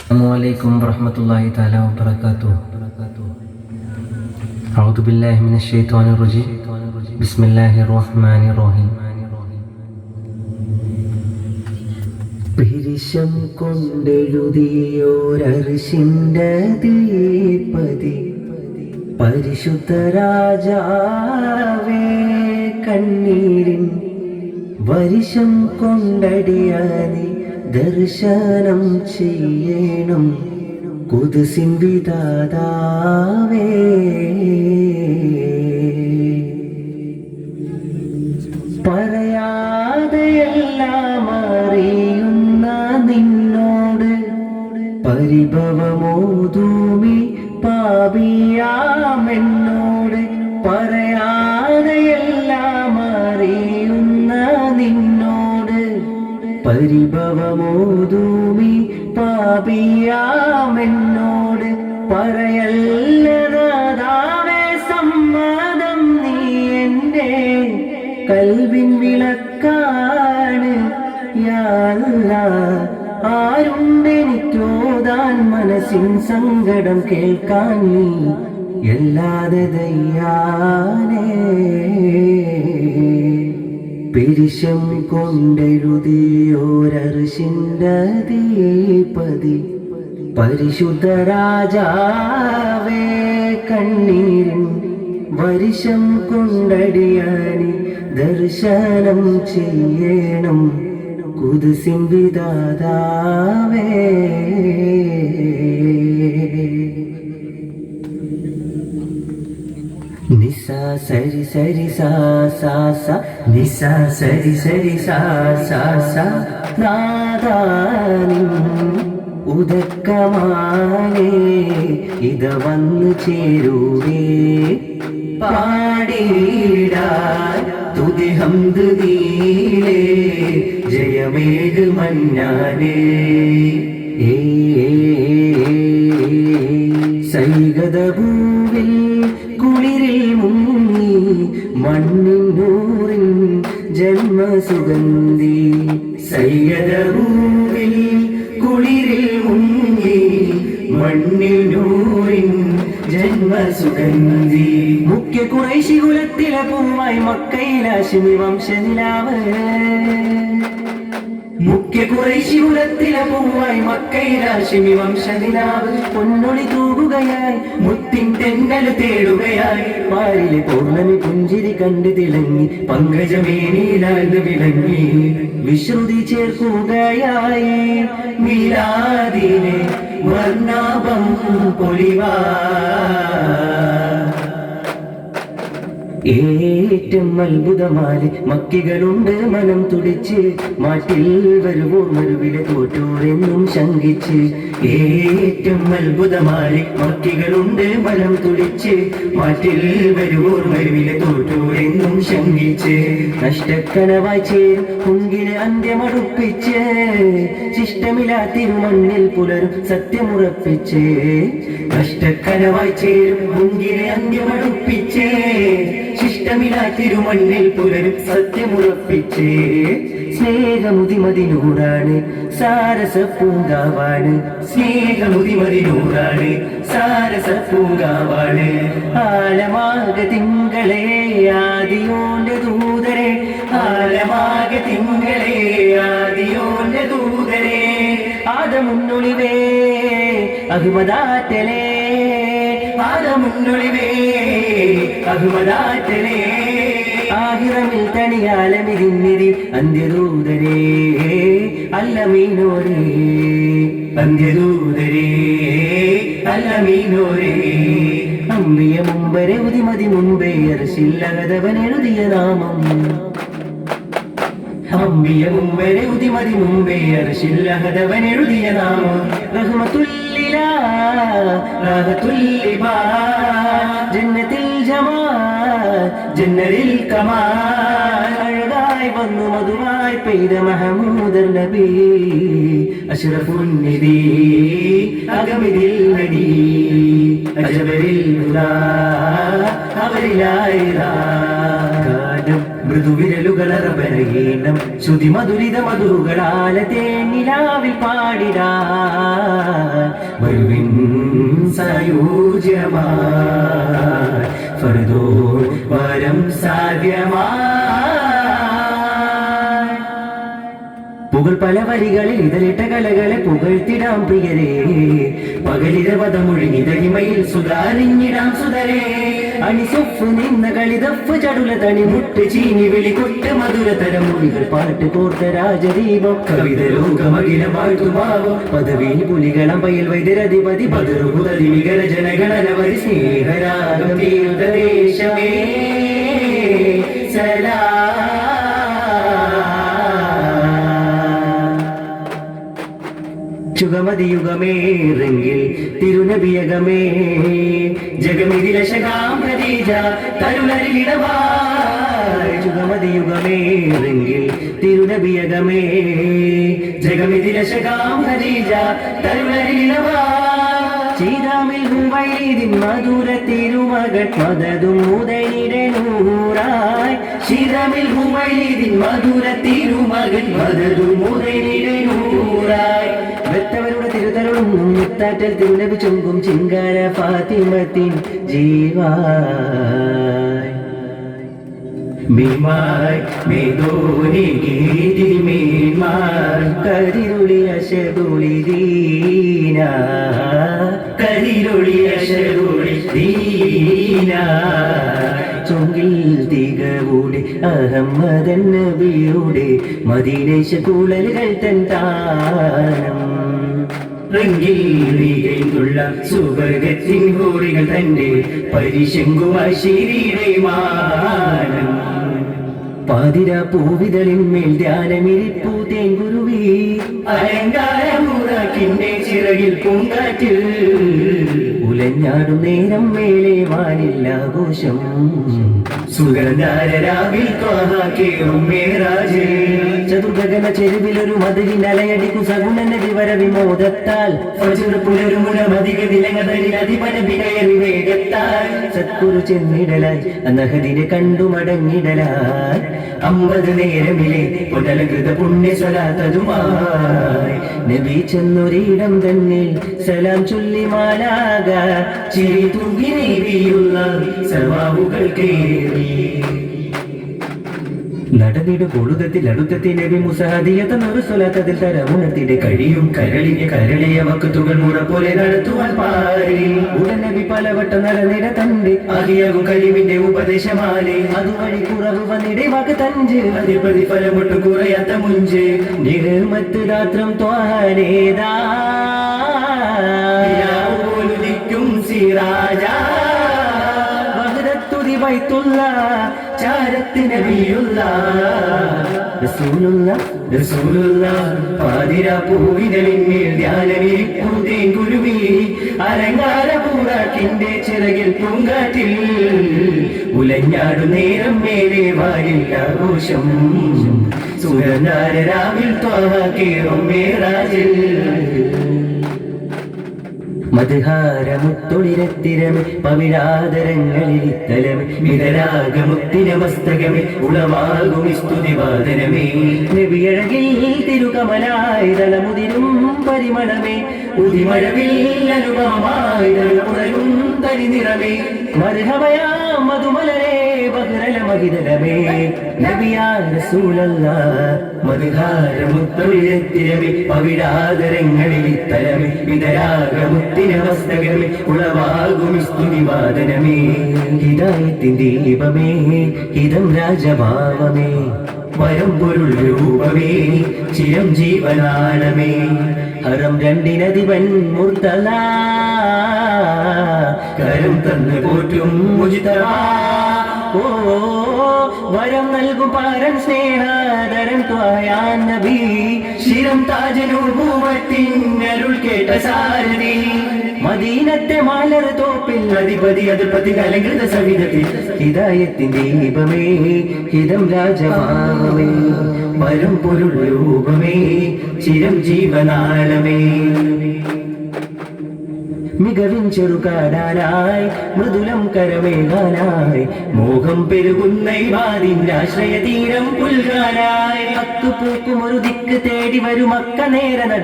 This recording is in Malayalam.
Assalamualaikum warahmatullahi taala wabarakatuh. A'udzu billahi minasyaitonir rajim. Bismillahirrahmanirrahim. പിരിശം കൊണ്ടെഴുതിയോരർശിന്റെ ദീപതി പരിശുദ്ധ രാജാവേ കണ്ണീരിൻ വരിശം കൊണ്ടടിയാനി ദർശനം ചെയ്യണം കുദ്സിൻ വിധാതാവേ. പറയാതെയെല്ലാം അറിയുന്ന നിന്നോട് പരിഭവമോതൂമി പാപിയാമെന്നോട്. പറയാതെയെല്ലാം അറിയുന്ന നിന്നോട് പരിഭവമോതൂമി പാപിയാമെന്നോട്. പറയല്ലതാവേ സമ്മതം, നീ എൻ്റെ കൽവിൻ വിളക്കാണ് യാ അല്ലാഹ്. ആരുണ്ടെനിക്കോതാൻ മനസ്സിൻ സങ്കടം കേൾക്കാൻ നീ എല്ലാതെ ദയ്യാനേ. പിരിശം കൊണ്ടെഴുതിയോരർശിന്റെ ദീപതി പരിശുദ്ധ രാജാവേ കണ്ണീരിൻ വരിശം കൊണ്ടടിയാനി ദർശനം ചെയ്യണം കുദ്സിൻ വിധാതാവേ. നിസാ സരി സരി സാ സാ സാ, നിസാ സരി സരി സാ സാ സാ. നാദാനിൻ ഉദക്കമാനേ ഇത വന്നു ചേരൂവേ. പാടിടാൻ തുതി ഹംദ് നീലേ ജയമേത് മന്നാനേ. സൈഗതഭൂവിൽ കുളിരിൽ മുങ്ങി മണ്ണിൻ നൂറിൻ ജന്മസുഗന്ധി. സൈഗതഭൂവിൽ കുളിരിൽ മുങ്ങി മണ്ണിൽ നൂറിൻ ജന്മസുഗന്ധി. മുഖ്യ ഖുറൈശി കുലത്തിലെ പൂവായി മക്കയിൽ ഹാശിമി വംശനിലാവ്. മുഖ്യ ഖുറൈശി കുലത്തിലെ പൂവായി മക്കയിൽ ഹാശിമി വംശനിലാവ്. പൊന്നൊളി തൂകുകയായി മുത്തിൻ തെന്നൽ തേടുകയായി. പാരിലെ പൗർണമി പുഞ്ചിരി കണ്ടു തിളങ്ങി പങ്കജമേനിയിലാഴ്ന്നു വിളങ്ങി. വിശ്രുതി ചേർക്കുകയായി മീലാദിനെ വർണ്ണാഭം പൊലിവാ. ഏറ്റം അത്ഭുതമാല് മക്കികളുണ്ട് മനം തുടിച്ച്. മാറ്റിൽ വരുവോർ മരുവിലെ തോറ്റോരെന്നും ശങ്കിച്ച്. ഏറ്റം അത്ഭുതമാല് മക്കികളുണ്ട് മനം തുടിച്ച്. മാറ്റിൽ വരുവോർ മരുവിലെ തോറ്റോരെന്നും ശങ്കിച്ച്. നഷ്ടക്കനവായി ചേരും കുങ്കിന് അന്ത്യമടുപ്പിച്ച്. ശിഷ്ടമില്ലാ തിരുമണ്ണിൽ പുലരും സത്യമുറപ്പിച്ച്. നഷ്ടക്കനവായി ചേരും കുങ്കിന് അന്ത്യമടുപ്പിച്ച്. ശിഷ്ടമില്ലാ തിരുമണ്ണിൽ പുലരും സത്യമുറപ്പിച്ച്. സ്നേഹമുതിമതിനൂറാണ് സാരസ പൂങ്കാവാണ്. സ്നേഹമുതിമതിനൂറാണ് സാരസ പൂങ്കാവാണ്. ആലമാക തിങ്കളെ ആദിയോന്റെ ദൂതരെ. ആലമാക തിങ്കളെ ആദിയോന്റെ ദൂതരെ. ആദമുന്നൊളിവേ അഹ്മദാറ്റലേ. ആദമുന്നൊളിവേ അഹ്മദാറ്റലേ. ആഹിറമിൽ തണിയാലമിതിന്നിരി അന്ത്യദൂതരേ അല്ലമീനോരേ. അന്ത്യദൂതരേ അല്ലമീനോരേ. അമ്പിയ മുമ്പരെ ഉതിമതി മുമ്പേ അർശില്ലകതവൻ എഴുതിയ നാമം. അമ്പിയ മുമ്പരെ ഉതിമതി മുമ്പേ അർശില്ലകതവൻ എഴുതിയ നാമം. റഹ്മത്തുല്ലിലാ റഹ്മത്തുല്ലിബാ ജന്നത്തിൽ ജമാൽ ജന്നതിൽ കമാൽ. അഴകായി വന്നു മധുവായി പെയ്ത മഹമൂദർ നബി. അഷ്റഫുൻ നബി അകമിതിൽ നബി. അജബരിൽ ഹുദാ അവരിലായിരാ. കാലം മൃദുവിരലുകളറബനീണം ശ്രുതി മധുരിത മധുകളാല തേനിലാവിൽ പാടിടാ വരുവിൻ സായൂജ്യമാ ഫർദോ വരം സാധ്യമാ പുകൾ പല വരികളിൽ ഇതളിട്ട കലകളെ പുകഴ്ത്തിടാം പ്രിയരേ പകലിരവതമൊഴി നിതകിമയിൽ സുധാരിഞ്ഞിടാം സുതരേ അണിസൊഫ് നിന്ന കളിതഫ് ചടുല തണിമുട്ട് ചീനി വിളികൊട്ട് മധുരതരം മൊഴികൾ പാട്ട് കോർത്ത രാജദീപം കവിത ലോകമകില വാഴ്ത്തുമാവോ പദവിയിൽ പുലികളം പയൽ വൈദ്യരധിപതി ബദറുപുതതി മികര ജനഗണനവരി സ്നേഹരാഗം തീർത്ഥദേശമേ സലാ ചുഗമതിയുഗമേറെങ്കിൽ തിരുനബിയകമേ ജഗമിതിലശകാം ഖദീജ തരുളരിടവായ് ചുഗമതിയുഗമേറെങ്കിൽ തിരുനബിയകമേ ജഗമിതിലശകാം ഖദീജ തരുളരിടവായ് ചീരാമിൽ ഹുവൈദിൻ മധുര തിരുമകൾ മദതും മുതലിടനൂറായ് ചീരാമിൽ ഹുവൈദിൻ മധുര തിരുമകൾ മദതും മുതലിടനൂറായ് വെത്തവരുടെ തിരുതരുളും മുത്താറ്റൽ തിരുനബി ചൊങ്കും ചിങ്കാര ഫാത്തിമത്തിൻ ജീവായ് മീമായി മേദോനി ഗീതി മീമായി കരിരുളി അശതുളി ദീന കരിരുളി അശതുളി ദീന ചൊങ്കിൽ തികവൂടെ അഹമ്മദൻ നബിയുടെ മദീനേശ കൂളലുകൾ തൻ താനം റംഗീലികൈന്നുള്ള സുവർഗത്തിൻ ഹോറികൾ തന്റെ പരിശങ്കുമായി ശരീരേ മാനം പാതിര പൂവിതളിന്മേൽ ധ്യാനമിരിപ്പൂ തേങ്കുരുവി അലങ്കാരമുറക്കിന്റെ ചിറകിൽ പൂങ്കാറ്റിൽ ഉലഞ്ഞാടും നേരം മേലെ വാനില്ലാഘോഷം സുഗന്ധാരരാവിൽ ചതുർഗഗന ചെരുവിലൊരു മതിലിൻ അലയടിക്കു സഗുണന വിവര വിമോദത്താൽ പുലരുമുണമധിക വിലങ്ങതരിലധിപന വിനയറി വേഗത്താൽ സത്കുരു ചെന്നിടലായി അന്നഹദിനെ കണ്ടു മടങ്ങിടലായി 50 നേരമിലെ പൊടലകൃത പുണ്യ സ്വലാത്തതുമായി നബി ചെന്നൊരിടം തന്നിൽ സലാം ചൊല്ലി മാലാക ചിരി തൂങ്ങി നീവിയുള്ള സവാവുകൾ കേറി നടന്നിടു പൊളുതത്തിൽ അടുത്തെത്തി നബി മുസഹദിയത്തൊരു സ്വലാത്തതിൽ തരമുണർത്തിടെ കഴിയും കരളിനെ കരളിയ വക്കത്തുകൾ മുറ പോലെ നടത്തുവാൻ പാരി ഉടൻ നബി പലവട്ടം നടന്നിട തന്റെ ആദിയാകും കഴിവിന്റെ ഉപദേശമാലേ അതുവഴി കുറവ് വന്നിടെ വാക്ക് തഞ്ച് അതി പ്രതിഫലമൊട്ട് കുറയാത്ത മുഞ്ച് നിഹമത്ത് ദാത്രം ത്വാനേതാ പോലുദിക്കും സിറാജ വഹദത്തുതി ബൈത്തുള്ള ചാരത്ത് നബിയുള്ള റസൂലുള്ള റസൂലുള്ള പാതിര പൂവിതളിന്മേൽ ധ്യാനമിരിപ്പൂ തേങ്കുരുവി അലങ്കാരപൂറാക്കിന്റെ ചിറകിൽ പൂങ്കാറ്റിൽ ഉലഞ്ഞാടു നേരം മേലെ വാരില്ലാഘോഷം സുഗന്ധാരരാവിൽ ത്വാഹ കേറും മേറാജിൽ മധുഹാരമുത്തൊളിരത്തിരമേ പവിഴാദരങ്ങളിൽ ഇത്തലമേ മിതരാഗമുത്തിന മസ്തകമേ ഉളവാകും സ്തുതിവാദനമേ നബിയഴകിൽ തിരുകമലായി തളമുതിരും പരിമളമേ ഉദിമഴവിൽ അനുപമമായി തളമുറയും തനിനിറമേ മർഹബയാ മധുമലരേ ബഹ്റല മഹിതലമേ നബിയാ റസൂലല്ലാഹ് മധുഹാരമുത്തൊളിരത്തിരമേ പവിഴാദരങ്ങളിൽ ഇത്തലമേ മിതരാഗമുത്തിന മസ്തകമേ ഉളവാകും സ്തുതിവാദനമേ ഹിദായത്തിൻ ദീപമേ ഹിതം രാജഭാവമേ വരം പൊരുൾ രൂപമേ ചിരം ജീവനാണമേ ഹരം രണ്ടിനധിപൻ മുർത്തല കരം തന്ന് പോറ്റും മുജിതവാ ഓ വരം നൽകും പാരൻ സ്നേഹാദരൻ ത്വായാൻ നബി ശിരം താജനുഭൂമത്തിനരുൾ കേട്ട സാരഥി മദീനത്തെ മാലർ തോപ്പിൽ അധിപതി അതിർപ്പതി അലങ്കൃത സവിധത്തിൽ ഹിദായത്തിൻ ദീപമേ ഹിതം രാജഭാവമേ വരം പൊരുൾ രൂപമേ ചിരം ജീവനാളമേ മികവിൻ ചെറുകാടാനായി മൃദുലം കരമേകാനായി മോഹം പെരുകുന്ന ഇബാദിന്റെ ആശ്രയ തീരം പുൽകാനായി അത്തുപൂക്കും ഒരു ദിക്ക് തേടി വരും അക്ക നേരെ നട